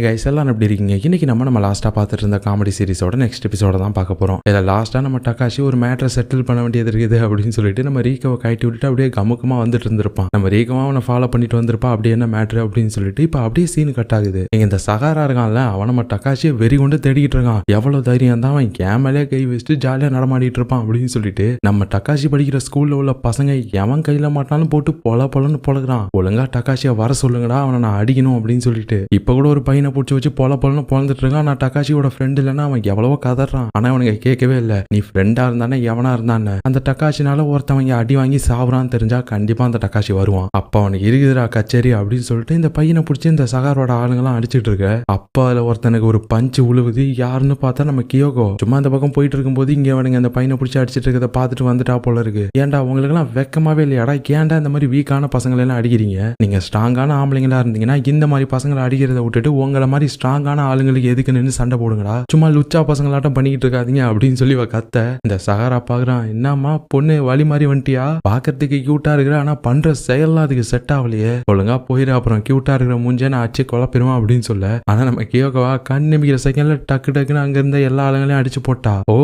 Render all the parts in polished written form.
Guys எல்லாம் எப்படி இருக்கீங்க? இன்னைக்கு நம்ம லாஸ்ட்டாக பார்த்துட்டு இருந்த காமெடி சீரிஸோட நெக்ஸ்ட் எபிசோட தான் பார்க்க போகிறோம். இதில் லாஸ்ட்டாக நம்ம டக்காஷி ஒரு மேட்டரை செட்டில் பண்ண வேண்டியது இருக்குது அப்படின்னு சொல்லிட்டு நம்ம ரீகவை கட்டி விட்டுட்டு அப்படியே கமுக்கமாக வந்துட்டு இருந்திருப்பான். நம்ம ரீகமாக அவனை ஃபாலோ பண்ணிட்டு வந்திருப்பான். அப்படி என்ன மேட்ரு அப்படின்னு சொல்லிட்டு இப்போ அப்படியே சீன் கட் ஆகுது. இங்கே இந்த சகாரா இருக்கான்ல, அவன் நம்ம டக்காஷியை வெறி கொண்டு தேடிக்கிட்டு இருக்கான். எவ்வளோ தைரியம் தான் அவன் கேமலே கை வச்சுட்டு ஜாலியாக நடமாடிட்டு இருப்பான் அப்படின்னு சொல்லிட்டு நம்ம டக்காஷி படிக்கிற ஸ்கூலில் உள்ள பசங்க எவன் கையில் மாட்டாலும் போட்டு பொலன்னு பொழகுறான். ஒழுங்கா டக்காஷியை வர சொல்லுங்கடா, அவனை நான் அடிக்கணும் அப்படின்னு சொல்லிட்டு இப்போ கூட ஒரு பையனை பிடிச்சி வச்சு பொலன்னு பொழந்துட்டு இருக்கான். நான் டக்காஷியோட ஃப்ரெண்ட் இல்லைன்னா அவன் எவ்வளவோ கதறான். ஆனா அவனுக்கு கேட்கவே இல்லை. நீ ஃப்ரெண்டா இருந்தானே எவனா இருந்தானே, அந்த டக்காஷினால ஒருத்தவங்க அடி வாங்கி சாவுறான்னு தெரிஞ்சா கண்டிப்பா அந்த டக்காஷி வருவான். அப்ப அவனுக்கு இருக்குதுடா கச்சேரி அப்படின்னு சொல்லிட்டு இந்த பையனை பிடிச்சி இந்த சகாரோட ஆளுங்கெல்லாம் அடிச்சிட்டு இருக்க. அப்ப அதுல ஒருத்தனுக்கு ஒரு பஞ்சு உழுவுது. யாருன்னு பார்த்தா நம்ம கியோகோ. சும்மா அந்த பக்கம் போயிட்டு இருக்கும்போது இங்க அவனுங்க அந்த பையனை பிடிச்சி அடிச்சிட்டு இருக்கதை பார்த்துட்டு வந்துட்டா போல இருக்கு. ஏன்டா உங்களுக்கு எல்லாம் வெக்கமாவே இல்லையாடா? ஏன்டா இந்த மாதிரி வீக்கான பசங்களை எல்லாம் அடிக்கிறீங்க? நீங்க ஸ்ட்ராங்கான ஆம்பளைங்களா இருந்தீங்கன்னா இந்த மாதிரி பசங்களை அடிக்கிறத விட்டுட்டு உங்களை மாதிரி ஸ்ட்ராங்கான ஆளுங்களுக்கு எதுக்கு நின்று சண்டை போடுங்கடா, சும்மா லுச்சா பசங்களாட்டம் பண்ணிக்கிட்டு இருக்காதீங்க அப்படின்னு சொல்லி கத்த. இந்த சகாரா பாக்குறான், என்னம்மா பொண்ணு வழி மாதிரி வந்துட்டியா? பாக்கிறதுக்கு கியூட்டா இருக்கிற, ஆனா பண்ற செயல்லாம் அதுக்கு செட் ஆகலையே, ஒழுங்கா போயிரு, அப்புறம் கியூட்டா இருக்கிற மூஞ்ச நான் அடிச்சு குழப்பிடுவான் அப்படின்னு சொல்ல. ஆனா நம்ம கியோகவா கண் நிமிக்கிற செகண்ட்ல டக்குன்னு அங்க இருந்த எல்லா ஆளுங்களையும் அடிச்சு போட்டா. ஓ,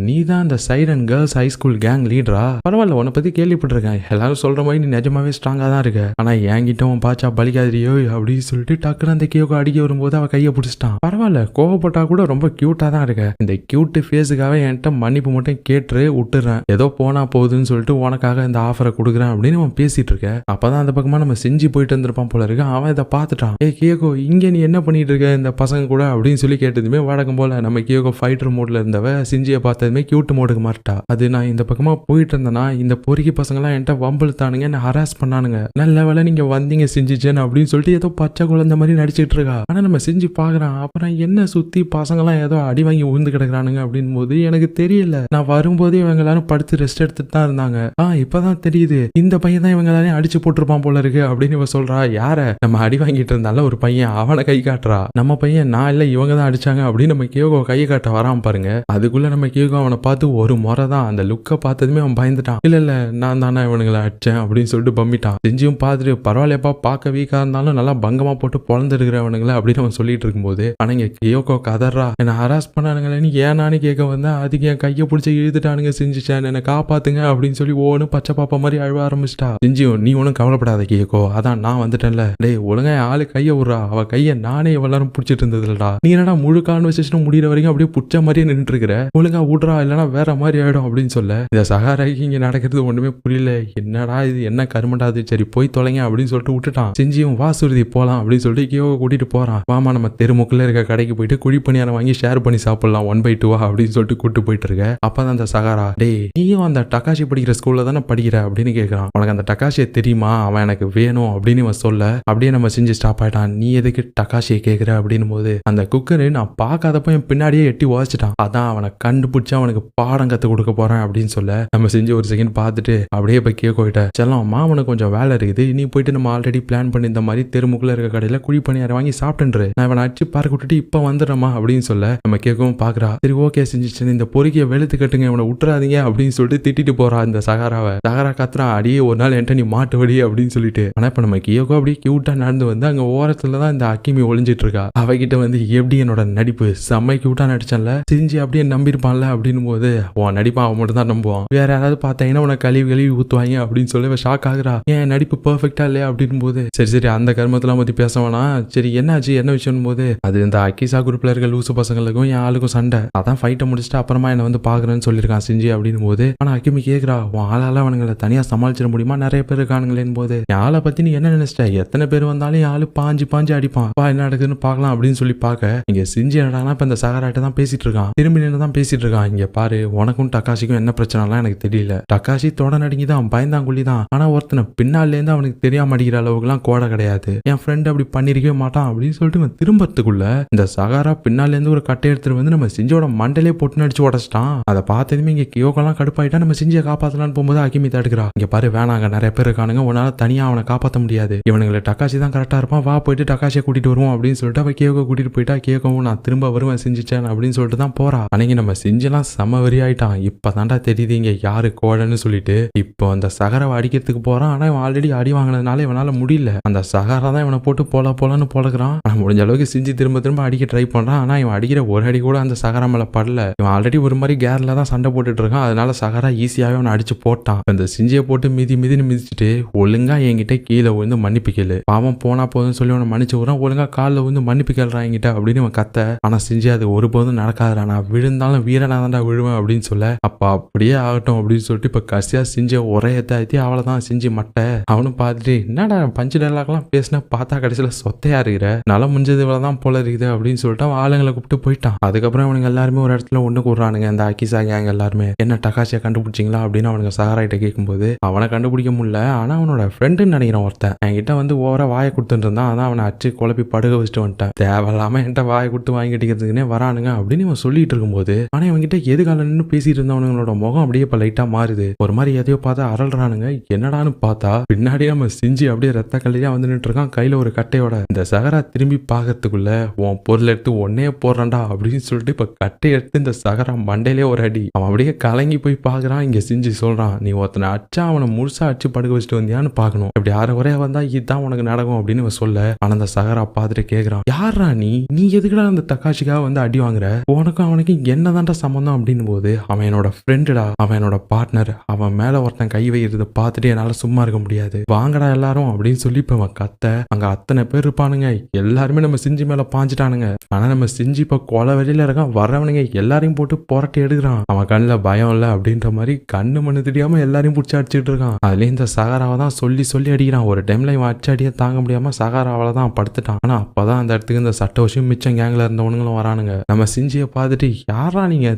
நீ தான் அந்த siren girls high school gang லீடரா? பரவாயில்ல, உன்னை பத்தி கேள்விப்பட்டிருக்கேன். எல்லாரும் சொல்ற மாதிரி நீ நிஜமாவே ஸ்ட்ராங்கா தான் இருக்க. ஆனா என்கிட்ட உன் பாச்சா பலிக்காதிரியோ அப்படின்னு சொல்லிட்டு டக்குன்னு அந்த கியோகோ அடிக்க வரும்போது அவ கையை பிடிச்சிட்டான். பரவாயில்ல, கோவப்பட்டா கூட ரொம்ப கியூட்டா தான் இருக்க. இந்த கியூட் ஃபேஸுக்காக என்கிட்ட மன்னிப்பு மட்டும் கேட்டு விட்டுறேன். ஏதோ போனா போகுதுன்னு சொல்லிட்டு உனக்காக இந்த ஆஃபரை கொடுக்குறேன் அப்படின்னு அவன் பேசிட்டு இருக்க. அப்பதான் அந்த பக்கமா நம்ம செஞ்சு போயிட்டு இருந்திருப்பான் போல இருக்கு. அவன் இதை பார்த்துட்டான். ஏ கியோகோ, இங்க நீ என்ன பண்ணிட்டு இருக்க இந்த பசங்க கூட அப்படின்னு சொல்லி கேட்டதுமே வழக்கம் போல நம்ம கியோகோ ஃபைட்டர் மோட்ல இருந்தவ சிஞ்சியை பார்த்ததுமே கியூட் மோடுக்கு மாட்டா. அது நான் இந்த பக்கமா போயிட்டு இருந்தேன்னா இந்த பொறுக்கி பசங்க எல்லாம் என்கிட்ட வம்பிழுத்தானுங்க, என்ன ஹராஸ் பண்ணானுங்க. நல்ல வேலை நீங்க வந்தீங்க செஞ்சுச்சேன்னு அப்படின்னு சொல்லிட்டு ஏதோ பச்சை குழந்தை மாதிரி நடிச்சிட்டு இருக்கா. ஆனா நம்ம செஞ்சு பாக்குறான். அப்புறம் என்ன சுத்தி பசங்கெல்லாம் ஏதோ அடி வாங்கி உழுந்து கிடக்குறானுங்க அப்படின்னு போது எனக்கு தெரியல. நான் வரும்போதே இவங்க எல்லாரும் படுத்து ரெஸ்ட் எடுத்துட்டு தான் இருந்தாங்க. இப்பதான் தெரியுது இந்த பையன் தான் இவங்க எல்லாரையும் அடிச்சு போட்டிருப்பான் போல இருக்கு அப்படின்னு இவ சொல்றா. யார? நம்ம அடி வாங்கிட்டு இருந்தால ஒரு பையன், அவனை கை காட்டுறா. நம்ம பையன் நான் இல்ல இவங்க தான் அடிச்சாங்க அப்படின்னு நம்ம கியோகோ கையை காட்ட வராம பாருங்க. அதுக்குள்ள நம்ம கியோகோ அவனை பார்த்து ஒரு முறை தான் அந்த லுக்கை பார்த்ததுமே அவன் பயந்துட்டான். இல்ல நான் தானே இவனுங்களை அடிச்சேன் அப்படின்னு சொல்லிட்டு பம்பிட்டான். செஞ்சும் பார்த்துட்டு பரவாயில்லப்பா, பார்க்க வீக்கா இருந்தாலும் நல்லா பங்கமா போட்டு பொழந்து இருக்கிறவனுங்களே அப்படின்னு அவன் சொல்லிட்டு இருக்கும்போது, ஆனா இங்க கியோகோ கதறா. என்ன ஹராஸ் பண்ணானுங்களே, நீ ஏனானு கேட்க வந்தா அதுக்கு என் கையை பிடிச்சி இழுத்துட்டானுங்க செஞ்சுச்சேன், என்ன காப்பாத்துங்க அப்படின்னு சொல்லி ஒவ்வொன்னு பச்சை பாப்பா மாதிரி அழுவ ஆரம்பிச்சிட்டா. செஞ்சியும் நீ ஒன்னும் கவலைப்படாத கியோகோ, அதான் நான் வந்துட்டேன்ல. டேய் ஒழுங்கா ஆளு கையை விடுறா. அவ கையை நானே எல்லாரும் பிடிச்சிட்டு இருந்ததுலடா. நீ என்னடா முழு கான்வர்சேஷன் முடிகிற வரைக்கும் அப்படியே புடிச்ச மாதிரியே நின்றுட்டு இருக்கிற, ஒழுங்கா விடுறா இல்லைன்னா வேற மாதிரி ஆயிடும் அப்படின்னு சொல்ல. இந்த சகாராக்கு இங்க நடக்கிறது ஒண்ணுமே புரியல. என்னடா இது, என்ன கருமண்டாது, சரி போய் தொலைங்க அப்படின்னு சொல்லிட்டு விட்டுட்டான். செஞ்சியும் வா சுருதி போலாம் அப்படின்னு சொல்லிட்டு கியோகோ கூட்டிட்டு போறான். வாமா நம்ம தெருமுக்குள்ள இருக்க கடைக்கு போயிட்டு குழி பணியாரம் வாங்கி ஷேர் பண்ணி சாப்பிடலாம் 1/2 அப்படின்னு சொல்லிட்டு கூட்டு போயிட்டு இருக்க. அப்பதான் அந்த சகாரா, டேய் நீயும் அந்த டக்காஷி படிக்கிற ஸ்கூல்ல தானே படிக்கிற அப்படின்னு கேட்கறான். உனக்கு அந்த டக்காஷியை தெரியுமா? அவன் எனக்கு வேணும் அப்படின்னு அவன் சொல்ல அப்படியே நம்ம செஞ்சு ஸ்டாப் ஆயிட்டான். நீ எதுக்கு டக்காஷியை கேட்கிற அப்படின்னு போது அந்த குக்கரு நான் பார்க்காதப்ப என் பின்னாடியே எட்டி உதச்சிட்டான். அதான் அவனை கண்டுபிடிச்சு அவனுக்கு பாடம் கத்து கொடுக்க போறேன் அப்படின்னு சொல்ல நம்ம செஞ்சு ஒரு செகண்ட் பார்த்துட்டு அப்படியே போய் கேட்கிட்ட செல்லம் மாமனுக்கு கொஞ்சம் வேலை இருக்குது, நீ போயிட்டு நம்ம ஆல்ரெடி பிளான் பண்ணி இந்த மாதிரி தெருமுக்குள்ள இருக்க கடையில குழி பணியாரம் வாங்கி சாப்பிட்டுரு, நான் இவனை அடிச்சு பார்க்க விட்டுட்டு இப்ப வந்துடுறமா அப்படின்னு சொல்ல நம்ம கேட்கவும் பாக்குறா. சரி ஓகே செஞ்சிச்சு, இந்த பொறுக்கிய வெளுத்து கட்டுங்க, இவனை விட்டுறாதீங்க அப்படின்னு சொல்லிட்டு திட்டிட்டு போறா இந்த சகாராவை. சகாரா கத்துறான், அடியே ஒரு நாள் என்கிட்ட நீ மாட்டு வடி அப்படின்னு சொல்லிட்டு. ஆனா இப்ப நம்ம கியோகோ அப்படியே கியூட்டா நடந்து வந்து அங்க ஓரத்துலதான் இந்த அக்கிமி ஒளிஞ்சிட்டு இருக்கா. அவகிட்ட வந்து எப்படி என்னோட நடிப்பு செம்ம கியூட்டா நடிச்சல, செஞ்சு அப்படியே நம்பிருப்பான்ல அப்படின்னு போது உன் நடிப்பா அவன் மட்டும் தான் நம்புவான், வேற யாராவது பார்த்தீங்கன்னா உன கழுவி ஊத்துவாங்க அப்படின்னு சொல்லி ஷாக் ஆகுறா. ஏன் நடிப்பு பெர்ஃபெக்டா இல்லையா அப்படின்னு போது சரி அந்த கர்மத்தெல்லாம் பத்தி பேசவானா, சரி என்னாச்சு என்ன விஷயம் போது அது இந்த அக்கிசா குரூப்ல இருக்க லூசு பசங்களுக்கும் என் ஆளுக்கும் சண்டை, அதான் ஃபைட்டை முடிச்சுட்டு அப்புறமா என்ன வந்து பாக்குறேன்னு சொல்லியிருக்கான் செஞ்சு அப்படின்னு போது. ஆனா அக்கிமி கேக்குறா, உன் ஆளால அவனுங்களை தனியா சமாளிச்சிட முடியுமா, நிறைய பேர் இருக்கானுங்களேன்னு போது என் ஆளை பத்தி நீ என்ன நினைச்சிட்ட, எத்தனை பேர் வந்தாலும் என் ஆளு பாஞ்சு அடிப்பான், என்ன நடக்குதுன்னு பாக்கலாம் அப்படின்னு சொல்லி பாக்க இங்க செஞ்சு என்னடானா இப்ப இந்த சகாராட்ட தான் பேசிட்டு இருக்கான். திரும்பி நின்று தான் பேசிட்டு இருக்கான். இங்க பாரு, உனக்கும் டக்காஷிக்கும் என்ன பிரச்சனைலாம் எனக்கு தெரியல, டக்காஷி தொட நடுங்கிதான் பயந்தாங்குள்ளி தான், ஆனா ஒருத்தனை பின்னால இருந்து அவனுக்கு தெரியாம அடிக்கிற அளவுக்கு எல்லாம் கோடை கிடையாது, என் ஃப்ரெண்ட் அப்படி பண்ணிருக்கவே மாட்டான் அப்படின்னு சொல்லிட்டு திரும்பறதுக்குள்ள இந்த சகாரா பின்னால இருந்து ஒரு கட்டை எடுத்துட்டு வந்து நம்ம செஞ்சோட மண்டலே போட்டு நடிச்சு உடச்சிட்டான். அதை பார்த்ததுமே இங்க கியோகெல்லாம் கடுப்பாயிட்டா. நம்ம செஞ்சியை காப்பாத்தலான்னு போகும்போது அக்கிமி தடுக்கிறா. இங்க பாரு வேணாங்க, நிறைய பேர் இருக்கானுங்க, உன்னால தனியா அவனை காப்பாற்ற முடியாது, இவனுங்களை டக்காஷி தான் கரெக்டா இருப்பான், வா போயிட்டு டக்காஷியை கூட்டிட்டு வருவோம் அப்படின்னு சொல்லிட்டு அவ கியோகோ கூட்டிட்டு போயிட்டா. கியோகவும் நான் திரும்ப வருவேன் செஞ்சுச்சேன் அப்படின்னு சொல்லிட்டு தான் போறா. அன்னைக்கு நம்ம செஞ்செல்லாம் அவன் செம வெறி ஆயிட்டான். இப்பதான்டா தெரியுது இங்க யாரு கோடன்னு சொல்லிட்டு. இப்போ அந்த சகராவை அடிக்கிறதுக்கு போறான். ஆனா இவன் ஆல்ரெடி அடி வாங்கினதுனால இவனால முடியல. அந்த சகரா தான் இவனை போட்டு போலன்னு பொழக்கிறான். ஆனா முடிஞ்ச அளவுக்கு செஞ்சு திரும்ப அடிக்க ட்ரை பண்றான். ஆனா இவன் அடிக்கிற ஒரு அடி கூட அந்த சகரா மேல படல. இவன் ஆல்ரெடி ஒரு மாதிரி கேர்ல தான் சண்டை போட்டுட்டு இருக்கான். அதனால சகரா ஈஸியாவே அவனை அடிச்சு போட்டான். அந்த சிஞ்சியை போட்டு மிதின்னு மிதிச்சுட்டு ஒழுங்கா என்கிட்ட கீழே விழுந்து மன்னிப்பு கேளு, பாவம் போனா போதுன்னு சொல்லி அவனை மன்னிச்சு விடுறான். ஒழுங்கா காலில் விழுந்து மன்னிப்பு கேள்றான் என்கிட்ட அப்படின்னு இவன் கத்த. ஆனா சிஞ்சி அது ஒருபோதும் நடக்காதுடா, நான் விழுந்தாலும் வீரனா தான்டா விழுவேன் அப்படின்னு சொல்ல, அப்ப அப்படியே ஆகட்டும் அப்படின்னு சொல்லிட்டு இப்ப கசியா சிஞ்சிய ஒரே ஏத்தி அவ்வளவுதான் சிஞ்சி மட்டை. அவனும் பார்த்துட்டு என்னடா பஞ்சு டைலாக்லாம் பேசினா பார்த்தா கடைசியில சொத்தையா இருக்கிற, நல்லா முடிஞ்சது இவ்வளவுதான் போல இருக்குது அப்படின்னு சொல்லிட்டு அவன் ஆளுங்களை கூப்பிட்டு போயிட்டான். அதுக்கப்புறம் அவனுங்க எல்லாருமே ஒரு இடத்துல ஒண்ணு கூடுறானுங்க. அந்த அகிசா கேங் எல்லாருமே என்ன டகாசியா கண்டுபிடிச்சிங்களா அப்படின்னு அவனுங்க சகாராயிட்ட கேட்கும்போது அவனை கண்டுபிடிக்க முடியல. ஆனா அவனோட ஃப்ரெண்டுன்னு நினைக்கிறான் ஒருத்தன் என்கிட்ட வந்து ஓவரா வாயை கொடுத்துட்டு இருந்தான். அதான் அவனை அச்சு குழப்பி படுக வச்சுட்டு வந்துட்டேன். தேவையில்லாம என்கிட்ட வாயை கொடுத்து வாங்கி அடிக்கிறதுக்குன்னே வரானுங்க அப்படின்னு இவன் சொல்லிட்டு இருக்கும்போது, ஆனா இவன்கிட்ட எதுக்கால நின்று பேசிட்டு இருந்தவனுங்களோட முகம் அப்படியே இப்ப லைட்டா மாறுது. ஒரு மாதிரி எதையோ பார்த்தா அரள்றானுங்க. என்னடான்னு பார்த்தா பின்னாடி நம்ம சிஞ்சி அப்படியே ரத்த கல்லையா வந்து நின்று இருக்கான் கையில ஒரு கட்டையோட. இந்த சகரா திரும்பி பார்க்கறதுக்குள்ள உன் பொருள் எடுத்து ஒன்னே போடுறான்டா அப்படின்னு சொல்லிட்டு இப்ப கட்டை எடுத்து இந்த சகரா மண்டையிலே ஒரு அடி. அவன் அப்படியே கலங்கி போய் பாக்குறான். இங்க சிஞ்சி சொல்றான், நீ ஒருத்தனை அடிச்சா அவனை முழுசா அடிச்சு படுக்க வச்சுட்டு வந்தியான்னு பாக்கணும், இப்படி யார ஒரே வந்தா இதுதான் உனக்கு நடக்கும் அப்படின்னு இவன் சொல்ல, ஆனா அந்த சகரா பார்த்துட்டு கேக்குறான், யாரா நீ எதுக்குடா அந்த தக்காஷிக்காக வந்து அடி வாங்குற, உனக்கும் அவனுக்கு என்னதான்டா சம்பந்தம் அப்படின்னு போது, அவன் என்னோட ஃப்ரெண்டுடா, அவன் என்னோட பார்ட்னர், அவன் மேல ஒருத்தன் கை வைக்கிறத பார்த்துட்டு என்னால சும்மா இருக்க முடியாது, வாங்கடா எல்லாரும் அப்படின்னு சொல்லி இப்ப அவன் கத்த, அங்க அத்தனை பேர் இருப்பானுங்க. எல்லாருமே நம்ம சிஞ்சி மேல பாஞ்சிட்டானுங்க. ஆனா நம்ம சிஞ்சி இப்ப கொலை வெளியில இருக்கான். வரவனுங்க எல்லாரையும் போட்டு புரட்டி எடுக்கிறான். அவன் கண்ணுல பயம் இல்ல அப்படின்ற மாதிரி கண்ணு மண்ணு தெரியாம எல்லாரையும் பிடிச்சி அடிச்சுட்டு இருக்கான். அதுலயும் இந்த சகாராவை தான் சொல்லி அடிக்கிறான். ஒரு டைம்ல இவன் அடிச்சு அடிய தாங்க முடியாம சகாராவால தான் படுத்துட்டான். ஆனா அப்பதான் அந்த இடத்துக்கு இந்த சட்டோஷியும் மிச்சம் கேங்ல இருந்தவனுங்களும் வரானுங்க. நம்ம சிஞ்சியை பார்த்துட்டு, யாரா நீங்க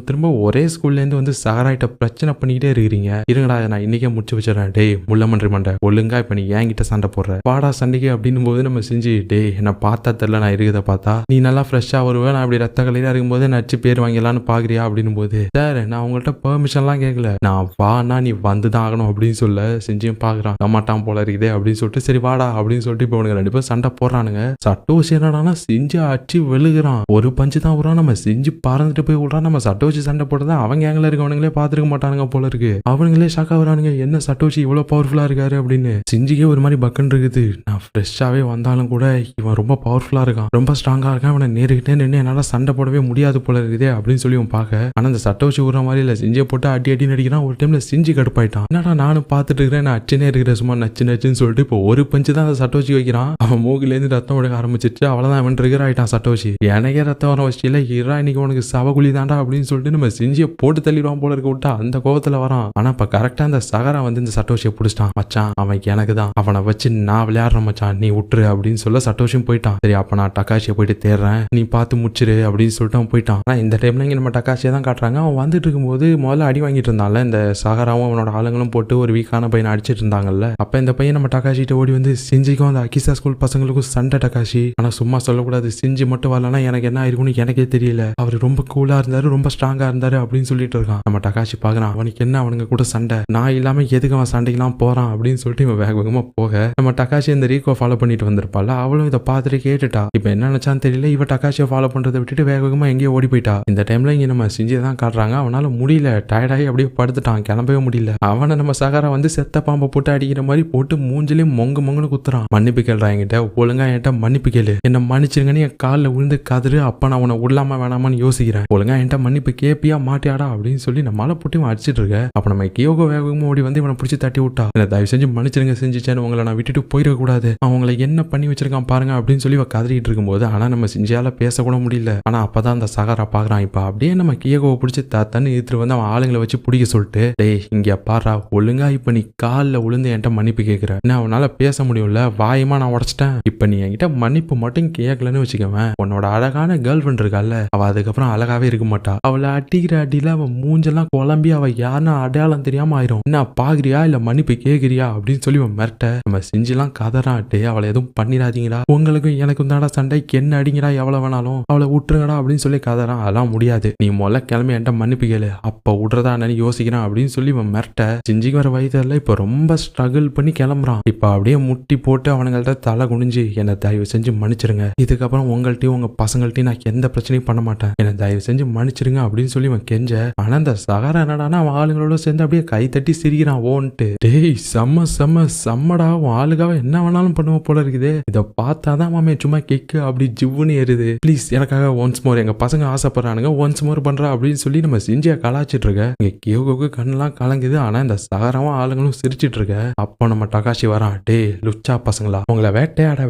திரும்ப ஒரே ஸ்கூல்ல இருந்து வந்து சகாராயிட்ட பிரச்சனை பண்ணிக்கிட்டே இருக்கிறீங்க, இருங்கடா நான் இன்னைக்கே முடிச்சு வச்சிடறேன், டேய் முள்ளமன்றி மண்டை ஒழுங்கா இப்ப நீ என்கிட்ட சண்டை போடுற, பாடா சண்டைக்கு அப்படின்னு போது நம்ம சிஞ்சி, டேய் என்ன பார்த்தா தெரியல, நான் இருக்கிறத பார்த்தா நீ நல்லா ஃப்ரெஷ்ஷா வருவேன், நான் அப்படி ரத்த கலையில இருக்கும்போது நச்சு பேர் வாங்கலான்னு பாக்குறியா அப்படின்னு போது, சார் நான் உங்கள்கிட்ட பெர்மிஷன்லாம் கேட்கல, நான் வானா நீ வந்துதான் ஆகணும் அப்படின்னு சொல்ல சிஞ்சியும் பாக்குறான். நம்மட்டான் போல இருக்குதே அப்படின்னு சொல்லிட்டு சரி வாடா அப்படின்னு சொல்லிட்டு இப்போ உனக்கு ரெண்டு பேரும் சண்டை போடுறானுங்க. சட்டோஷி என்னடானா சிஞ்சி அடிச்சு வெளுகிறான். ஒரு பஞ்சு தான் விடுறான். நம்ம சிஞ்சி பறந்துட்டு போய் விடுறான். நம்ம சட்டோஷி சண்டை போட்டதா அவங்க கேங்ல இருக்கவனுங்களே பாத்துருக்க மாட்டானுங்க போல இருக்கு. அவனுங்களே ஷாக்கா வரானுங்க, என்ன சட்டோஷி இவ்வளவு பவர்ஃபுல்லா இருக்காரு அப்படின்னு. சிஞ்சிக்கே ஒரு மாதிரி பக்குன்னு இருக்குது. நான் ஃப்ரெஷ்ஷாவே வந்தாலும் கூட இவன் ரொம்ப பவர்ஃபுல்லா இருக்கான், ரொம்ப ஸ்ட்ராங்கா இருக்கான், அவனை நேருக்கிட்டே நின்று என்னால சண்டை போடவே முடியாது போல இருக்குதே அப்படின்னு சொல்லி அவன் பார்க்க, ஆனா அந்த சட்டோஷி விடுற மாதிரி இல்ல, சிஞ்சியை போட்டு அடி நடிக்கிறான். ஒரு டைம்ல சிஞ்சி கடுப்பாயிட்டான். என்னடா நானும் பார்த்துட்டு இருக்கிறேன், நான் அச்சனே இருக்கிற சும்மா நச்சுன்னு சொல்லிட்டு இப்போ ஒரு பஞ்சு தான் அந்த சட்டோஷி வைக்கிறான். அவன் மூக்கில இருந்து ரத்தம் விட ஆரம்பிச்சிட்டு அவ்வளவுதான் அவன் ட்ரிகர் ஆயிட்டான். சட்டோஷி எனக்கே ரத்தம் வர வச்சு இல்ல இரா இன்னைக்கு உனக்கு சவகுலி தாண்டா அப்படின்னு சொல்லிட்டு நம்ம சிஞ்சியை போட்டு தள்ளிடுவான் போல இருக்க விட்டா அந்த கோவத்துல வரான். ஆனா இப்ப கரெக்டா அந்த சகரா வந்து இந்த சட்டோஷியை பிடிச்சிட்டான். மச்சான் அவன் எனக்கு தான், அவனை வச்சு நான் விளையாடுறேன் மச்சான், நீ விட்டுரு அப்படின்னு சொல்ல சட்டோஷியும் போயிட்டான். சரி அப்ப நான் டக்காஷியை போயிட்டு தேடுறேன், நீ பார்த்து முடிச்சிரு அப்படின்னு சொல்லிட்டு அவன் போயிட்டான். ஆனா இந்த டைம்ல இங்க நம்ம டக்காஷியை தான் காட்டுறாங்க. அவன் வந்துட்டு இருக்கும்போது முதல்ல அடி வாங்கிட்டு இருந்தான்ல, இந்த சகராவும் அவனோட ஆளுங்களும் போட்டு ஒரு வீக்கான பையனை அடிச்சிட்டு இருந்தாங்கல்ல, அப்ப இந்த பையன் நம்ம டக்காஷிட்ட ஓடி வந்து, சிஞ்சிக்கும் அந்த அகிசா ஸ்கூல் பசங்களுக்கும் சண்டை டக்காஷி, ஆனா சும்மா சொல்லக்கூடாது, சிஞ்சி மட்டும் வரலன்னா எனக்கு என்ன ஆயிருக்கும்னு எனக்கே தெரியல, அவர் ரொம்ப கூலா இருந்தாரு, ரொம்ப ஸ்ட்ராங்கா இருந்தாரு அப்படின்னு சொல்லிட்டு இருக்கான். நம்ம டக்காஷி பாக்குறான், அவனுக்கு என்ன அவனுங்க கூட சண்டை, நான் இல்லாம எதுக்கு அவன் சண்டைக்கெல்லாம் போறான் அப்படின்னு சொல்லிட்டு இவன் வேகமா போக, நம்ம டக்காஷி இந்த ரீகோ ஃபாலோ பண்ணிட்டு வந்திருப்பாள். அவளும் இதை பார்த்துட்டு கேட்டுட்டா. இப்ப என்ன நினைச்சான்னு தெரியல, இவ டக்காஷியை ஃபாலோ பண்றதை விட்டுட்டு வேகமா எங்கேயோ ஓடி போயிட்டா. இந்த டைம்ல இங்க நம்ம சிஞ்சியை தான் காட்டுறாங்க. அவனால முடியல, டயர்டாகி அப்படியே படுத்துட்டான், கிளம்பவே முடியல. அவனை நம்ம சகாரா வந்து செத்த பாம்பை போட்டு அடிக்கிற மாதிரி போட்டு மூஞ்சிலையும் மொங்குன்னு குத்துறான். மன்னிப்பு கேள்றா என்கிட்ட, ஒழுங்கா என்கிட்ட மன்னிப்பு கேளு, என்ன மன்னிச்சிருங்கன்னு என் காலில் விழுந்து கதறு, அப்ப நான் உன்னை விடலாமா வேணாமான்னு யோசிக்கிறேன், ஒழுங்கா என்கிட்ட மன்னிப்பு கேப்பியா மாட்டியாடா அப்படின்னு சொல்லி நம்ம மலை போட்டு இவன் அடிச்சிட்டு இருக்க. அப்ப நம்ம கியோகோ வேகமா ஓடி வந்து இவனை பிடிச்சி தட்டி விட்டா. என்ன தயவு செஞ்சு மன்னிச்சிருங்க செஞ்சுச்சேன்னு, உங்களை நான் விட்டுட்டு போயிட கூடாது, அவங்களை என்ன பண்ணி வச்சிருக்கான் பாருங்க அப்படின்னு சொல்லி கதறிட்டு இருக்கும்போது, ஆனா நம்ம சிஞ்சியால பேசக்கூட முடியல. ஆனா அப்பதான் அந்த சகாரா பாக்குறான். இப்ப அப்படியே நம்ம கியோகோவை பிடிச்சி தன்னு எடுத்துட்டு வந்து அவன் ஆளுங்களை வச்சு பிடிக்க சொல்லிட்டு, டேய் இங்க பாரா, ஒழுங்கா இப்ப நீ காலில் விழுந்து என்கிட்ட மன்னிப்பு கேட்கிற, என்ன அவனால பேச முடியும்ல, வாயமா நான் உடச்சிட்டேன், இப்ப நீ என்கிட்ட மன்னிப்பு மட்டும் கேட்கலன்னு வச்சுக்கவேன், உன்னோட அழகான கேர்ள் ஃப்ரெண்ட் இருக்கால, அவ அதுக்கப்புறம் அழகாவே இருக்க மாட்டா, அவளை அடிக்கிற அடியில அவன் மூஞ்செல்லாம் குழம்பி அவ யாருன்னு அடையாளம் தெரியாம ஆயிரும், என்ன பாக்குறியா இல்ல மன்னிப்பு கேட்கிறியா அப்படின்னு சொல்லி அவன் மிரட்ட, நம்ம செஞ்சுலாம் கதறான்ட்டு, அவளை எதுவும் பண்ணிடாதீங்களா, உங்களுக்கும் எனக்கும் தாடா சண்டை, என்ன அடிங்கடா எவ்வளவு வேணாலும், அவளை விட்டுருங்கடா அப்படின்னு சொல்லி கதறான். அதெல்லாம் முடியாது, நீ முதல்ல கிளம்பி என்கிட்ட மன்னிப்பு கேளு, அப்ப விடுறதா என்னன்னு யோசிக்கிறான் அப்படின்னு சொல்லி இவன் மிரட்ட, சிஞ்சிக்கு வர வயதில் இப்ப ரொம்ப ஸ்ட்ரகிள் பண்ணி கிளம்புறான். இப்ப அப்படியே முட்டி போட்டு அவனுங்கள்ட்ட தலை குனிஞ்சு, என்னை தயவு செஞ்சு மன்னிச்சிருங்க, இதுக்கப்புறம் உங்கள்ட்டையும் உங்க பசங்கள்ட்டையும் நான் எந்த பிரச்சனையும் பண்ண மாட்டேன், என்னை தயவு செஞ்சு மன்னிச்சிருங்க விட்டுருங்க அப்படின்னு சொல்லி அவன் கெஞ்ச. ஆனா இந்த சகாரா என்னடானா அவன் ஆளுங்களோட சேர்ந்து அப்படியே கை தட்டி சிரிக்கிறான் ஓன்ட்டு. டேய் செம்மடா உன் ஆளுக்காக என்ன வேணாலும் பண்ணுவோம் போல இருக்குது. இதை பார்த்தாதான் மாமே சும்மா கிக்கு அப்படி ஜிவ்வுன்னு ஏறுது. ப்ளீஸ் எனக்காக ஒன்ஸ் மோர், எங்க பசங்க ஆசைப்படுறானுங்க ஒன்ஸ் மோர் பண்றா அப்படின்னு சொல்லி நம்ம சிஞ்சியா கலாச்சிட்டு இருக்க. இங்க கியோகோக்கு கண்ணெல்லாம் கலங்குது. ஆனா இந்த சகாராவும் ஆளுங்களும் சிரிச்சிட்டு இருக்க. அப்போ நம்ம டகாஷி வரான். டே லுச்சா பசங்களா, உங்களை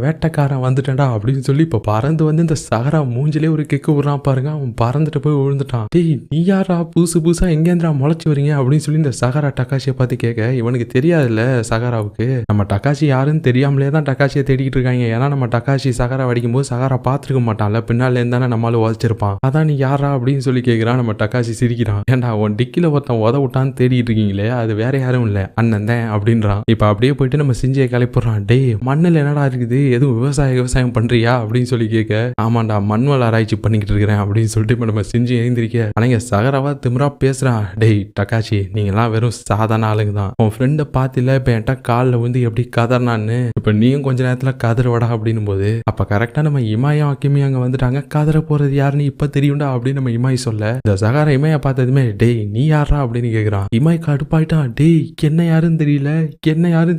வேட்டைக்காரன் வந்துட்டேன்டா அப்படின்னு சொல்லி இப்ப பறந்து வந்து இந்த சகாரா மூஞ்சிலே ஒரு கிக்கு விடுறான் பாருங்க. அவன் பறந்துட்டு போய் விழுந்துட்டான். டேய் நீ யாரா புதுசா எங்கேந்திரா முளைச்சு வரீங்க அப்படின்னு சொல்லி இந்த சகாரா டகாஷியை பார்த்து கேட்க. இவனுக்கு தெரியாதுல்ல சகாராவுக்கு நம்ம டகாஷி யாருன்னு தெரியாமலே தான் டகாஷியை தேடிக்கிட்டு இருக்காங்க. ஏன்னா நம்ம டகாஷி சகாரா அடிக்கும் போது சகாரா பார்த்துருக்க மாட்டான்ல, பின்னால இருந்தானே நம்மளால உதச்சிருப்பான். அதான் நீ யாரா அப்படின்னு சொல்லி கேட்கிறான். நம்ம டகாஷி சிரிக்கிறான். ஏன்டா உன் டிக்கில ஒருத்தன் உத விட்டான்னு தேடிட்டு இருக்கீங்களே, அது வேற யாரும் இல்ல அண்ணன் தான் அப்படின்றான். இப்ப அப்படியே போயிட்டு நம்ம சிஞ்சியை கிளப்பிடுறான். டே மண்ணில் என்னடா இருக்குது, எதுவும் விவசாயம் பண்றியா அப்படின்னு சொல்லி கேட்க. ஆமாண்டா மண்வள ஆராய்ச்சி பண்ணிக்கிட்டு இருக்கிறேன் அப்படின்னு சொல்லிட்டு இப்ப நம்ம சிஞ்சி எழுந்திருக்க. ஆனா இங்க சகாராவா திமிரா பேசுறான். டேய் டகாஷி நீங்கெல்லாம் வெறும் சாதாரண ஆளுங்க தான். உன் ஃப்ரெண்டை பார்த்தில இப்ப என்கிட்ட காலில் வந்து எப்படி கதறான்னு, இப்ப நீயும் கொஞ்ச நேரத்துல கதறவடா அப்படின்னும் போது அப்ப கரெக்டா நம்ம இமாயும் அக்கிமியும் அங்க வந்துட்டாங்க. கதற போறது யாருன்னு இப்ப தெரியும்டா அப்படின்னு நம்ம இமாய் சொல்ல. இந்த சகாரா இமாய பார்த்ததுமே டேய் நீ யாரா அப்படின்னு கேக்குறான். இமாய் கடுப்பாயிட்டான். டேய் என்ன யாருன்னு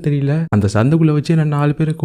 தெரியல. அந்த சந்துக்குள்ள வச்சு நான் 4 பேரும்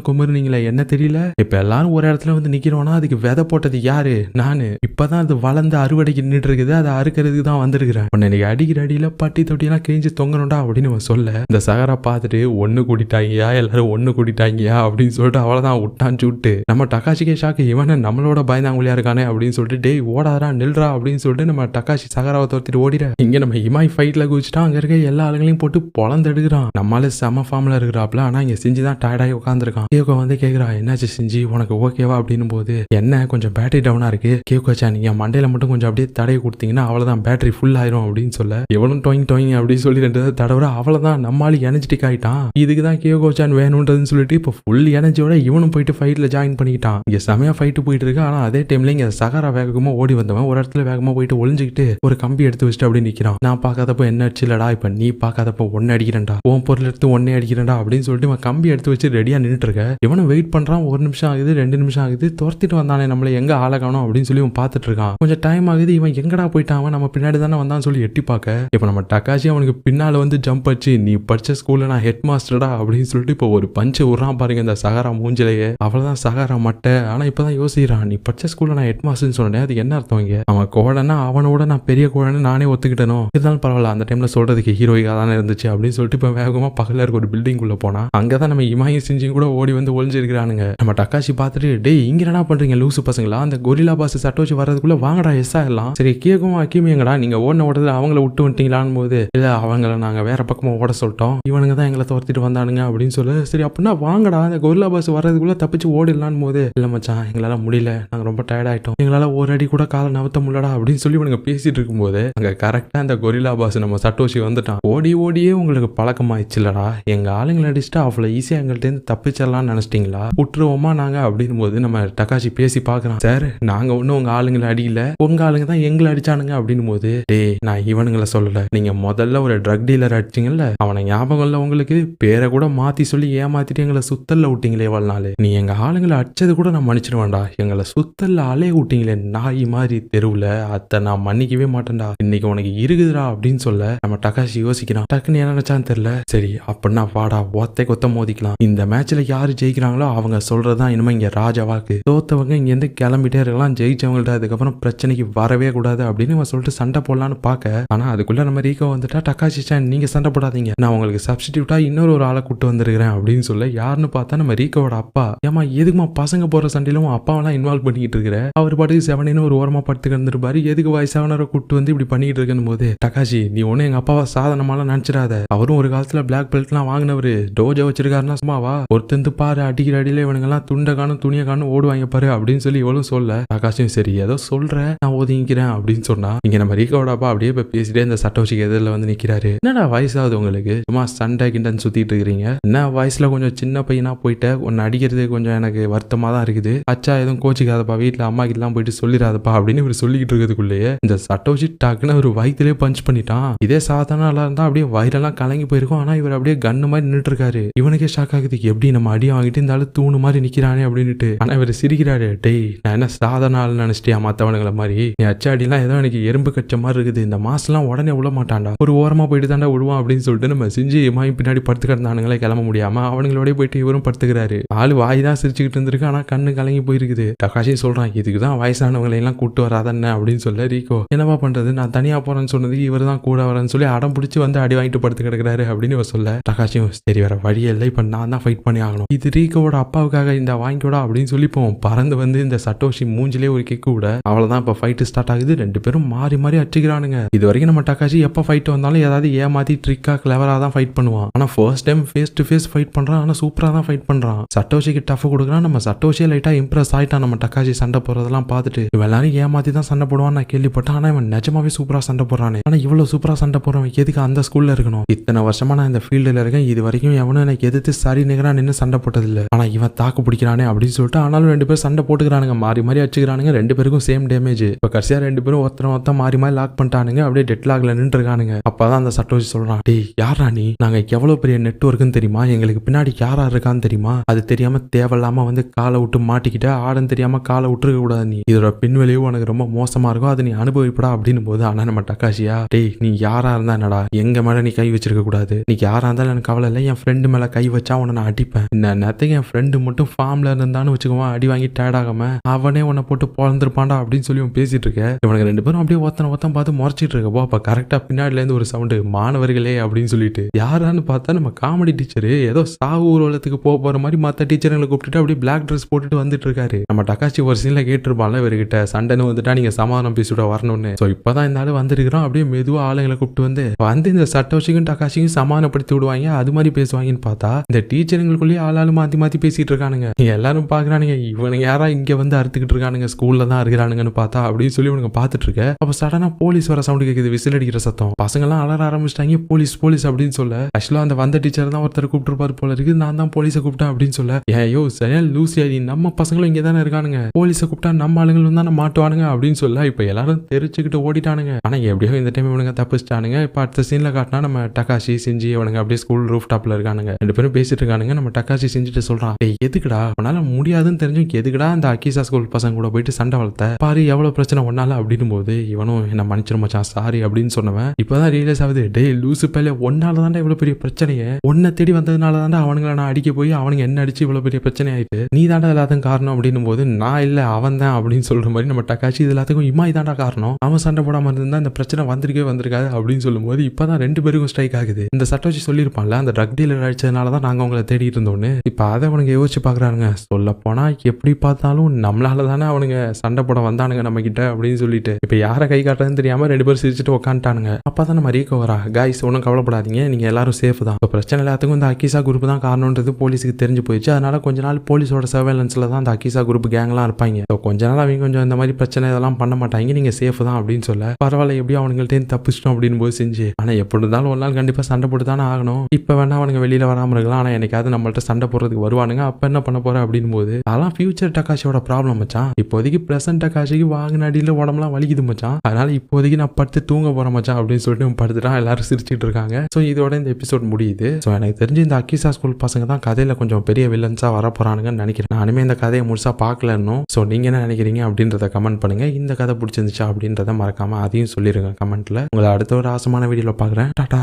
குமுறுனீங்களே என்ன தெரியல. இப்ப எல்லாரும் ஒரு இடத்துல வந்து நிக்கிறோம்னா அதுக்கு விதை போட்டது யாரு? நானு. இப்பதான் அது வளர்ந்து அறுவடைக்கு நின்று இருக்குது. அதை அறுக்கிறதுக்கு தான் வந்திருக்கிறேன். உன்னை அடிக்கிற அடியில பட்டி தொட்டியெல்லாம் கிழிஞ்சு தொங்கணும்டா அப்படின்னு சொல்ல. இந்த சகாரா பார்த்துட்டு ஒண்ணு கூட்டிட்டாங்கயா எல்லாரும் ஒண்ணு கூட்டிட்டாங்கயா அப்படின்னு சொல்லிட்டு அவ்வளவுதான் விட்டான்னு சுட்டு. நம்ம டகாஷிக்கே ஷாக்கு. இவனை நம்மளோட பயந்தாங்குழியா இருக்கானே அப்படின்னு சொல்லிட்டு டேய் ஓடாதா நில்றா அப்படின்னு சொல்லிட்டு நம்ம டகாஷி சகாராவை தோர்த்திட்டு ஓடிட. இங்க நம்ம இமாய் ஃபைட்ல குதிச்சுட்டா. அங்க இருக்க எல்லா ஆளுங்களையும் போட்டு பொழந்து எடுக்கிறான். நம்மளால செம ஃபார்ம்ல இருக்கிறாப்ல. ஆனா இங்க சிஞ்சி தான் டயர்டாகி உட்காந்துருக்கான். கேக்கோ வந்து கேக்குறா என்னாச்சு சிஞ்சி உனக்கு ஓகேவா அப்படின்னு போது என்ன கொஞ்சம் பேட்டரி டவுனா இருக்கு. கேக்கோச்சா நீங்க மண்டையில மட்டும் கொஞ்சம் அப்படியே தடையை கொடுத்தீங்கன்னா அவ்வளவுதான் பேட்டரி ஃபுல் ஆயிரும் அப்படின்னு சொல்ல. எவனும் டொயிங் அப்படின்னு சொல்லி 2 தடவை அவ்வளவுதான் நம்மளால எனர்ஜெட்டிக் ஆயிட்டான். இதுக்குதான் கியோகோச்சான் வேணும்ன்றதுன்னு சொல்லிட்டு இப்போ ஃபுல் எனர்ஜியோட இவனும் போயிட்டு ஃபைட்ல ஜாயின் பண்ணிக்கிட்டான். இங்க செமையா ஃபைட்டு போயிட்டு இருக்கு. ஆனா அதே டைம்ல இங்க சகாரா வேகமா ஓடி வந்தவன் ஒரு இடத்துல வேகமா போயிட்டு ஒளிஞ்சுக்கிட்டு ஒரு கம்பி எடுத்து வச்சுட்டு அப்படி நிக்கிறான். நான் பார்க்காதப்போ என்ன அடிச்சுலடா, இப்ப நீ பார்க்காதப்போ ஒன்னு அடிக்கிறேன்டா, உன் பொருள் எடுத்து ஒன்னே அடிக்கிறேன்டா அப்படின்னு சொல்லிட்டு இவன் கம்பி எடுத்து வச்சு ரெடியா நின்றுட்டு இருக்க. இவனும் வெயிட் பண்றான். 1 நிமிஷம் ஆகுது 2 நிமிஷம் ஆகுது. துரத்திட்டு வந்தானே நம்மள எங்க ஆள காணோம் அப்படின்னு சொல்லி இவன் பார்த்துட்டு இருக்கான். கொஞ்சம் டைம் ஆகுது. இவன் எங்கடா போயிட்டான், அவன் நம்ம பின்னாடி தானே வந்தான்னு சொல்லி எட்டி பார்க்க. இப்ப நம்ம டகாஷி அவனுக்கு பின்னால வந்து ஜம்ப் அடிச்சு நீ படிச்ச ஸ்கூல்ல நான் ஹெட் மாஸ்டர்டா அப்படின்னு சொல்லிட்டு இப்போ ஒரு பஞ்சு விடுறான் பாருங்க இந்த சகாரா மூஞ்சிலேயே. அவ்வளவுதான் சகாரா மட்டை. ஆனா இப்பதான் யோசிக்கிறான் நீ படிச்ச ஸ்கூல்ல நான் ஹெட் மாஸ்டர்னு சொன்னேன், அது என்ன அர்த்தம்? இங்க அவன் கோடனா அவனோட நான் பெரிய கோடன்னு நானே ஒத்துக்கிட்டனும். இருந்தாலும் பரவாயில்ல அந்த டைம்ல சொல்றதுக்கு ஹீரோயிக்கா தானே இருந்துச்சு அப்படின்னு சொல்லிட்டு இப்ப வேகமா பக்கத்துல இருக்க ஒரு பில்டிங் உள்ள போனா அங்கதான் நம்ம இமாயும் சிஞ்சியும் கூட ஓடி வந்து ஒளிஞ்சிருக்கிறானுங்க. நம்ம டகாஷி பார்த்துட்டு டேய் இங்க என்ன பண்றீங்க லூசு பசங்களா, அந்த கொரில்லா பாஸ் சட்டோச்சு வர்றதுக்குள்ள வாங்கடா எஸ்ஸா எல்லாம். சரி கேக்கும் அக்கிமி எங்கடா, நீங்க ஓடுறதுல அவங்கள விட்டு வந்துட்டீங்களான்னு போது இல்ல அவங்கள நாங்க வேற பக்கமா ஓட சொல்லிட்டோம், இவனுங்க தான் எங்களை துரத்திட்டு வந்தானுங்க அப்படின்னு சொல்லு. சரி அப்படின்னா வாங்கடா அந்த கொரில்லா பாஸ் வர்றதுக்குள்ள தப்பிச்சு ஓடிடலான்னு போது இல்ல மச்சான் எங்களால முடியல, நாங்க ரொம்ப டயர்ட் ஆயிட்டோம், எங்களால ஒரு அடி கூட காலை நவத்த முடியலடா அப்படின்னு சொல்லி இவனுங்க பேசிட்டு இருக்கும்போது அங்க கரெக்டா அந்த கொரில்லா பாஸ் நம்ம சட்டோஷி வந்துட்டான். ஓடியே உங்களுக்கு பழக்கமாயிடுச்சுலடா, எங்க ஆளுங்களை அடிச்சுட்டு அவ்வளவு ஈஸியா எங்கள்ட்ட இருந்து தப்பிச்சிடலாம்னு நினைச்சிட்டீங்களா, விட்டுருவோமா நாங்க அப்படின்னு போது நம்ம டகாஷி பேசி பாக்குறான். சார் நாங்க ஒன்னும் உங்க ஆளுங்களை அடிக்கல, உங்க ஆளுங்க தான் எங்களை அடிச்சானுங்க அப்படின்னு போது டேய் நான் இவனுங்களை சொல்லல, நீங்க முதல்ல ஒரு ட்ரக் டீலர் அடிச்சிங்கல்ல அவனை ஞாபகம் இல்ல உங்களுக்கு, பேரை கூட மாத்தி சொல்லி ஏமாத்திட்டு எங்களை சுத்தல்ல விட்டீங்களே வாழ்நாள், நீ எங்க ஆளுங்களை அடிச்சது கூட நான் மன்னிச்சிடுவேன்டா, எங்களை சுத்தல்ல அலைய விட்டீங்களே நாய் மாதிரி தெருவுல, அத்தை நான் மன்னிக்கவே மாட்டேன்டா, இன்னைக்கு உனக்கு இருக்குதுடா அப்படின்னு சொல்ல நம்ம டகாஷி யோசிக்கிறான். டக்குன்னு என்ன நினைச்சான்னு தெரியல. சரி அப்படின்னா வாடா ஒத்தை கொத்த மோதிக்கலாம், இந்த மேட்ச்ல யாரு ஜெயிக்கிறாங்களோ அவங்க சொல்றதுதான் இனிமே இங்க ராஜாவாக்கு, தோத்தவங்க இங்க இருந்து கிளம்பிட்டே இருக்கலாம், ஜெயிச்சவங்கள்ட்ட அதுக்கப்புறம் பிரச்சனைக்கு வரவே கூடாது அப்படின்னு இவன் சொல்லிட்டு சண்டை போடலான்னு பாக்க. ஆனா அதுக்குள்ள நம்ம ரீகோ வந்துட்டா டகாஷி சான் நீங்க சண்டை போடாதீங்க, நான் உங்களுக்கு சப்ஸ்டிடியூட்டா இன்னொரு ஒரு ஆளை கூட்டு வந்திருக்கிறேன் அப்படின்னு சொல்ல. யாருன்னு பார்த்தா நம்ம ரீகோவோட அப்பா. ஏமா எதுக்குமா பசங்க போற சண்டையிலும் அப்பாவெல்லாம் இன்வால்வ் பண்ணிக்கிட்டு இருக்கிற, அவர் பாட்டுக்கு 7 ஒரு ஓரமா படுத்து கிடந்திருப்பாரு, எதுக்கு வயசானவரை கூட்டு வந்து இப்படி பண்ணிட்டு இருக்கணும் போது டகாஷி நீ ஒண்ணு எங்க அப்பாவை சாதனமாலாம் நினைச்சிடாத, அவரும் ஒரு காலத்துல பிளாக் பெல்ட் எல்லாம் வாங்கினவரு, டோஜா வச்சிருக்காருன்னா சும்மாவா, ஒருத்தந்து பாரு அடிக்கிற அடியில இவனுங்க எல்லாம் துண்டை காணும் துணியை காணும் ஓடுவாங்க பாரு அப்படின்னு சொல்லி இவளும் சொல்ல. டகாஷியும் சரி ஏதோ சொல்ற நான் ஒதுங்கிக்கிறேன் அப்படின்னு சொன்னா இங்க நம்ம ரீகோட அப்பா அப்படியே இப்ப பேசிட்டே இந்த சட்டோஷிக்கு எதிரில் வந்து நிக்கிறாரு. என்னடா வயசாகுது உங்களுக்கு, சும்மா சண்டை கிண்டன் சுத்திட்டு இருக்கிறீங்க, என்ன வயசுல கொஞ்சம் சின்ன பையனா போயிட்ட, உன்னை அடிக்கிறது கொஞ்சம் எனக்கு வருத்தமா தான் இருக்குது, அச்சா எதுவும் கோச்சிக்காதப்பா, வீட்டுல அம்மா கிட்டலாம் போயிட்டு சொல்லிடாதப்பா அப்படின்னு இவர் சொல்லிக்கிட்டு இருக்கிறதுக்குள்ளேயே இந்த சட்டோஷி டக்குன்னு ஒரு வயிற்றுலேயே பஞ்ச் பண்ணிட்டான். இதே சாதாரண ஆளா இருந்தா அப்படியே வயிறெல்லாம் கலங்கி போயிருக்கும். ஆனா இவர் அப்படியே கன்னு மாதிரி நின்றுட்டு இருக்காரு. இவனுக்கே ஷாக் ஆகுது, எப்படி நம்ம அடி வாங்கிட்டு இருந்தாலும் தூணு மாதிரி நிக்கிறானே அப்படின்னுட்டு. ஆனா இவர் சிரிக்கிறாரு, டேய் நான் என்ன சாதாரண ஆள் நினைச்சிட்டியா மத்தவனுங்களை மாதிரி, நீ அச்சாடிலாம் ஏதோ எனக்கு எறும்பு கச்ச மாதிரி இருக்குது, இந்த மாசெல்லாம் உடனே விழ மாட்டான்டா, ஒரு ஓரமா போயிட்டு தாண்டா விடுவான் அப்படின்னு சொல்லிட்டு நம்ம செஞ்சு பின்னாடி படுத்து கிடந்தானுங்களே கிளம்ப முடியாம அவனுங்களோட போயிட்டு இவரும் படுத்துக்கிறாரு. ஆளு வாய் தான் சிரிச்சுக்கிட்டு இருந்திருக்கு, ஆனா கண்ணு கலங்கி போயிருக்குது. டகாஷி சொல்றான், இதுக்குதான் வயசானவங்களை எல்லாம் கூட்டு வராதன்னு அப்படின்னு சொல்ல ரீகோ என்னவா பண்றது, நான் தனியா போறேன்னு சொன்னதுக்கு இவர் தான் கூட வரேன்னு சொல்லி அடம் பிடிச்சி வந்து அடி வாங்கிட்டு படுத்து கிடக்குறாரு அப்படின்னு இவர் சொல்ல டகாஷியும் சரி வேற வழியே இல்லை, இப்ப நான் தான் ஃபைட் பண்ணி ஆகணும், இது ரீகோவோட அப்பாவுக்காக இந்த வாங்கிக்கூடா அப்படின்னு சொல்லி போவோம். பறந்து வந்து இந்த சட்டோஷி மூஞ்சிலே ஒரு கிக்கு விட அவ்வளவுதான் இப்ப ஃபைட் ஸ்டார்ட் ஆகுது. ரெண்டு பேரும் மாறி மாறி அடிச்சுக்கிறானுங்க. இது வரைக்கும் நம்ம டகாஷி எப்ப ஃபைட் வந்தாலும் ஏதாவது ஏமாத்தி ட்ரிக்கா கிளவரா தான் ஃபைட் பண்ணுவான். ஆனா first time face to face fight பண்றான். ஆனா சூப்பரா தான் ஃபைட் பண்றான். சட்டோஷிக்கு டஃப் கொடுக்குறான். நம்ம சட்டோஷியே லைட்டா இம்ப்ரெஸ் ஆயிட்டான். நம்ம டகாஷி சண்டை போறதெல்லாம் பார்த்துட்டு இவன் எல்லாரும் ஏமாத்தி தான் சண்டை போடுவான்னு நான் கேள்விப்பட்டேன். ஆனா இவன் நிஜமாவே சூப்பரா சண்டை போடுறானே. ஆனா இவ்வளவு சூப்பரா சண்டை போடுறவன் எதுக்கு அந்த ஸ்கூல்ல இருக்கணும்? இத்தனை வருஷமா நான் இந்த ஃபீல்டுல இருக்கேன், இது வரைக்கும் எவனும் எனக்கு எதிர்த்து சரி நிகரா நின்று சண்டை போட்டது இல்ல. ஆனா இவன் தாக்கு பிடிக்கிறானே அப்படின்னு சொல்லிட்டு ஆனாலும் ரெண்டு பேரும் சண்டை போட்டுக்கிறானுங்க, மாறி மாறி அடிச்சுக்கிறானுங்க. ரெண்டு பேருக்கும் சேம் டேமேஜ். இப்ப கடைசியா ரெண்டு பேரும் ஒருத்தர மாறி மாறி லாக் பண்ணிட்டானுங்க. அப்படியே டெட் லாக்ல நின்று இருக்கானுங்க. அப்பதான் அந்த சட்டோஷி சொல்றான், டேய் யாரா நீ, நாங்க எவ்வளவு பெரிய நெட்வொர்க்குன்னு தெரியுமா, எங்களுக்கு பின்னாடி யாரா இருக்கான்னு தெரியுமா, அது தெரியாம தேவையில்லாம வந்து காலை விட்டு மாட்டிக்கிட்ட, ஆடன்னு தெரியாம காலை விட்டுருக்க கூடாது, நீ இதோட பின்வெளியும் உனக்கு ரொம்ப மோசமா இருக்கும், அதை நீ அனுபவிப்படா அப்படின்னு போது ஆனா நம்ம டகாஷியா, டேய் நீ யாரா இருந்தா என்னடா, எங்க மேல நீ கை வச்சிருக்க கூடாது, நீ யாரா இருந்தாலும் எனக்கு கவலை இல்லை, என் ஃப்ரெண்டு மேல கை வச்சா உன்னை நான் அடிப்பேன், இந்த நேரத்துக்கு என் ஃப்ரெண்டு மட்டும் ஃபார்ம்ல இருந்தான்னு வச்சுக்குவான், அடி வாங்கி டயர்ட் ஆகாம அவனே உன்னை போட்டு பொழந்திருப்பான்டா அப்படின்னு சொல்லி பேசிட்டு இருக்க. இவனுக்கு ரெண்டு பேரும் அப்படியே ஒருத்தன் பார்த்து முறைச்சிட்டு இருக்கப்போ அப்ப கரெக்டா பின்னாடில இருந்து ஒரு சவுண்டு, மாணவர்களே அப்படின்னு சொல்லிட்டு யாரான்னு பார்த்தா நம்ம காமெடி டீச்சரு ஏதோ சாவு ஊர்வலத்துக்கு போற மாதிரி மற்ற டீச்சர்களை கூப்பிட்டுட்டு அப்படியே பிளாக் ட்ரெஸ் போட்டுட்டு வந்துட்டு இருக்காரு. நம்ம டகாச்சி ஒரு சீன்ல கேட்டிருப்பான்ல இவர்கிட்ட, சண்டைன்னு வந்துட்டா நீங்க சமாதானம் பேசிவிட வரணும்னு. சோ இப்பதான் இந்த ஆளு வந்திருக்கிறோம். அப்படியே மெதுவா ஆளுங்களை கூப்பிட்டு வந்து இந்த சட்டோஷிக்கும் டகாஷிக்கும் சமாதானப்படுத்தி விடுவாங்க, அது மாதிரி பேசுவாங்கன்னு பார்த்தா இந்த டீச்சருங்களுக்குள்ளேயே ஆளாளு மாத்தி மாத்தி பேசிட்டு இருக்கானுங்க. எல்லாரும் பாக்குறானுங்க இவனுங்க யாரா இங்க வந்து அறுத்துக்கிட்டு இருக்கானுங்க, ஸ்கூல்ல தான் இருக்கிறானுங்கன்னு பார்த்தா அப்படின்னு சொல்லி இவனுங்க பாத்துட்டு இருக்க. அப்ப சடனா போலீஸ் வர சவுண்ட் கேக்குது, விசில் அடிக்கிற சத்தம். பசங்க எல்லாம் அலற ஆரம்பிச்சிட்டாங்க, போலீஸ் போலீஸ் அப்படின்னு சொல்ல. ஆக்சுவலா அந்த வந்த டீச்சர் தான் ஒருத்தர் கூப்பிட்டுருப்பாரு போல இருக்கு, நான் தான் போலீஸை கூப்பிட்டேன் அப்படின்னு சொல்ல. ஏயோ சரியா லூசி, நம்ம பசங்களும் இங்க தானே இருக்கானுங்க, போலீஸை கூப்பிட்டா நம்ம ஆளுங்களும் தானே மாட்டுவானுங்க அப்படின்னு சொல்ல. இப்ப எல்லாரும் தெரிச்சுக்கிட்டு ஓடிட்டானுங்க. ஆனா எப்படியோ இந்த டைம் இவனுங்க தப்பிச்சிட்டானுங்க. இப்ப அடுத்த சீன்ல காட்டினா நம்ம டகாஷி செஞ்சு அவனுங்க அப்படியே ஸ்கூல் ரூஃப் டாப்ல இருக்கானுங்க. ரெண்டு பேரும் பேசிட்டு இருக்கானுங்க. நம்ம டகாஷி செஞ்சுட்டு சொல்றான், டேய் எதுக்குடா உன்னால முடியாதுன்னு தெரிஞ்சும் எதுக்குடா அந்த அக்கீசா ஸ்கூல் பசங்க கூட போயிட்டு சண்டை வளர்த்த, பாரு எவ்வளவு பிரச்சனை ஒன்னால அப்படின்னு போது இவனும் என்ன மன்னிச்சிரு மச்சான் சாரி அப்படின்னு சொன்னவன் இப்பதான் ரியலைஸ் ஆகுது, டேய் லூசு பேல ஒன்னால தாண்டா இவ்வளவு பெரிய பிரச்சனையே, ஒன்ன தேடி வந்ததுனால தாண்டா அவனுங்களை நான் அடிக்க போய் அவனுங்க என்ன அடிச்சு இவ்வளவு பெரிய பிரச்சனை ஆயிட்டு, நீ தாண்டா எல்லாத்துக்கும் காரணம் அப்படின்னு போது நான் இல்ல அவன் தான் அப்படின்னு சொல்ற மாதிரி நம்ம டகாஷி இது எல்லாத்துக்கும் இம்மாய் தாண்டா காரணம், அவன் சண்டை போடாம இருந்தா இந்த பிரச்சனை வந்திருக்காது அப்படின்னு சொல்லும் போது இப்பதான் ரெண்டு பேருக்கும் ஸ்ட்ரைக் ஆகுது. இந்த சட்டோஷி சொல்லியிருப்பான்ல அந்த ட்ரக் டீலர் அடிச்சதுனாலதான் நாங்க உங்களை தேடிட்டு இருந்தோம்னு. இப்ப அதை அவனுங்க யோசிச்சு பாக்குறானுங்க, சொல்ல போனா எப்படி பார்த்தாலும் நம்மளால தானே அவனுங்க சண்டை போட வந்தானுங்க நம்ம கிட்ட அப்படின்னு சொல்லிட்டு இப்ப யாரை கை காட்டுறதுன்னு தெரியாம ரெண்டு பேரும் சிரிச்சுட்டு உட்காந்துட்டானுங்க. அப்பதான் நம்ம ரீகோ வரா, கைஸ் ஒன்னும் கவலைப்படாதீங்க, நீங்க எல்லாரும் சேஃப் தான், இப்ப பிரச்சனை எல்லாத்துக்கும் இந்த அக்கீசா குரூப் தான் காரணம்ன்றது போலீஸுக்கு தெரிஞ்சு போயிடுச்சு, அதனால கொஞ்ச நாள் போலீஸோட சர்வேலன்ஸ்ல தான் அந்த அக்கீசா குரூப் கேங்லாம் இருப்பாங்க, கொஞ்ச நாள் அவங்க கொஞ்சம் இந்த மாதிரி பிரச்சனை இதெல்லாம் பண்ண மாட்டாங்க, நீங்க சேஃப் தான் அப்படின்னு சொல்ல. பரவாயில்ல எப்படியும் அவனுங்கள்ட்ட தப்பிச்சிட்டோம் அப்படின்னு போது செஞ்சு. ஆனா எப்படி இருந்தாலும் ஒரு நாள் கண்டிப்பா சண்டை போட்டு தானே ஆகணும், இப்ப வேணா அவனுங்க வெளியில வராம இருக்கலாம், ஆனா எனக்காவது நம்மள்ட்ட சண்டை போடுறதுக்கு வருவானுங்க, அப்ப என்ன பண்ண போற அப்படின்னு போது அதெல்லாம் ஃபியூச்சர் டகாஷியோட ப்ராப்ளம் மச்சான், இப்போதைக்கு பிரசன்ட் டகாஷிக்கு வாங்கின அடியில உடம்புலாம் வலிக்குது மச்சான், அதனால இப்போதைக்கு நான் படுத்து தூங்க போறேன் மச்சான் அப்படின்னு சொல்லிட்டு படுத்துட்டான். எல்லாரும் சிரிச்சிட்டு இருக்காங்க. சோ இதோட இந்த எபிசோட் முடியுது. சோ எனக்கு தெரிஞ்சு இந்த அக்கீசா ஸ்கூல் பசங்க தான் கதையில கொஞ்சம் பெரிய வில்லன்ஸா வர போறானுங்கன்னு நினைக்கிறேன். நானுமே இந்த கதையை முழுசா பார்க்கலன்னும். சோ நீங்க என்ன நினைக்கிறீங்க அப்படின்றத கமெண்ட் பண்ணுங்க. இந்த கதை பிடிச்சிருந்துச்சா அப்படின்றத மறக்காம அதையும் சொல்லிருங்க கமெண்ட்ல. உங்களை அடுத்த ஒரு ஆசமான வீடியோல பாக்குறேன். டாடா.